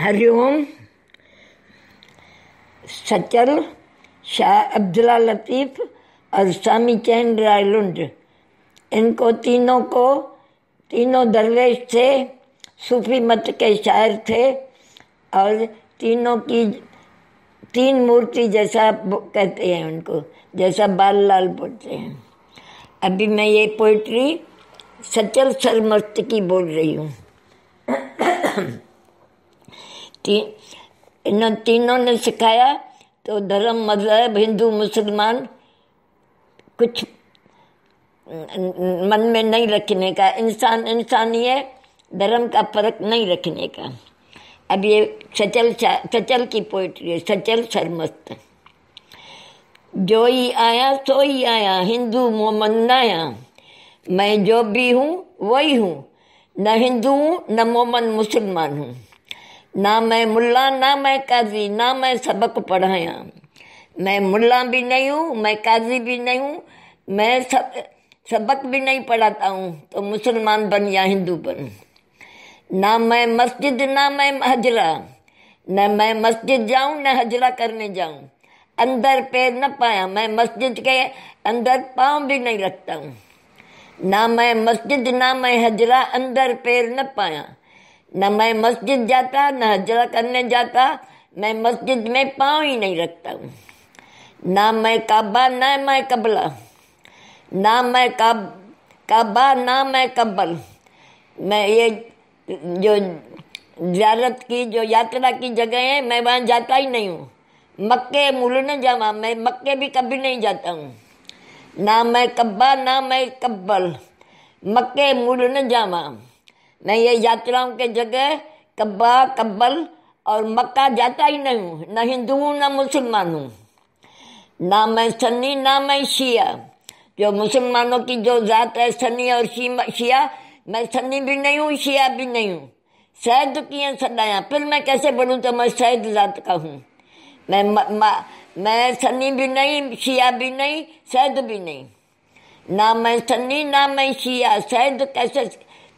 हरिओम। सचल, शाह अब्दुल्ला लतीफ़ और स्वामी चैन रायलुंड, इनको तीनों दरवेश थे, सूफी मत के शायर थे और तीनों की तीन मूर्ति जैसा कहते हैं उनको, जैसा बाल लाल बोलते हैं। अभी मैं ये पोइट्री सचल सरमस्त की बोल रही हूँ। इन तीनों ने सिखाया तो धर्म, मजहब, हिंदू मुसलमान कुछ मन में नहीं रखने का, इंसान ही है, धर्म का फर्क नहीं रखने का। अब ये सचल की पोइट्री है, सचल सरमस्त। जो ही आया सो ही आया, हिंदू मोमन नया, मैं जो भी हूँ वही हूँ, न हिंदू हूँ न मोमन मुसलमान हूँ, ना मैं मुल्ला ना मैं काजी, ना मैं सबक पढ़ाया। मैं मुल्ला भी नहीं हूँ, मैं काजी भी नहीं हूँ, मैं सबक भी नहीं पढ़ाता हूँ, तो मुसलमान बन या हिंदू बन। ना मैं मस्जिद ना मैं हजरा, न मैं मस्जिद जाऊँ न हजरा करने जाऊँ, अंदर पैर न पाया, मैं मस्जिद के अंदर पाँव भी नहीं रखता हूँ। ना मैं मस्जिद ना मैं हजरा, अंदर पैर न पाया, न मैं मस्जिद जाता न हजरा करने जाता, मैं मस्जिद में पाँव ही नहीं रखता हूँ। ना मैं काबा ना मैं कबला, ना मैं काबा ना मैं कब्बल, मैं ये जो ज़ियारत की जो यात्रा की जगह है मैं वहाँ जाता ही नहीं हूँ। मक्के मूल न जावा, मैं मक्के भी कभी नहीं जाता हूँ। ना मैं कब्बा ना मैं कब्बल, मक्के मूल न जावा, मैं ये यात्राओं के जगह कब्बा कब्बल और मक्का जाता ही नहीं हूँ। न हिंदू हूँ न मुसलमान हूँ। ना मैं सन्नी ना मैं शिया, जो मुसलमानों की जो जात है सन्नी और शिया, मैं सन्नी भी नहीं हूँ शिया भी नहीं हूँ। शहद किए सदाया, फिर मैं कैसे बोलूँ तो मैं शहद जात का हूँ। मैं सन्नी भी नहीं शिया भी नहीं शहद भी नहीं। ना मैं सन्नी ना मैं शिया,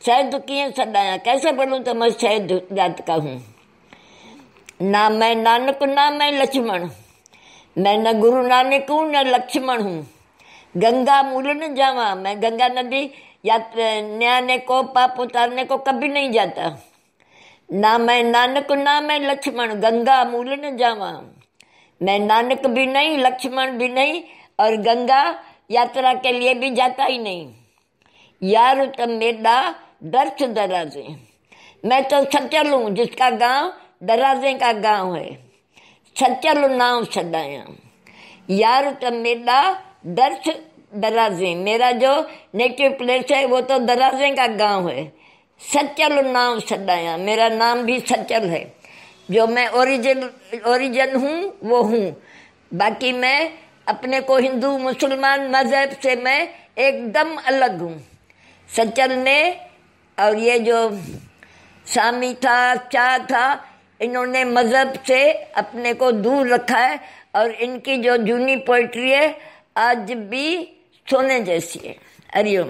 शहद किए सदाया, कैसे बोलूँ तो मैं शहद जात का हूँ। ना मैं नानक ना मैं लक्ष्मण, मैं न गुरु नानक हूँ न लक्ष्मण हूँ। गंगा मूल न जावा, मैं गंगा नदी न्याने को पाप उतारने को कभी नहीं जाता। ना मैं नानक ना मैं लक्ष्मण, गंगा मूल न जावा, मैं नानक भी नहीं लक्ष्मण भी नहीं और गंगा यात्रा के लिए भी जाता ही नहीं। यार तब मेरा दर्श दराजे, मैं तो सचल हूँ जिसका गांव दराजे का गांव है, सचल नाम सदाया। यार तब मेरा दर्श दराजे, मेरा जो नेटिव प्लेस है वो तो दराजे का गांव है। सचल नाम सदाया, मेरा नाम भी सचल है। जो मैं ओरिजिन हूँ वो हूँ, बाकी मैं अपने को हिंदू मुसलमान मजहब से मैं एकदम अलग हूँ। सचल ने और ये जो सामी था चाह था, इन्होंने मजहब से अपने को दूर रखा है और इनकी जो जूनी पोइट्री है आज भी सोने जैसी है। हरिओम।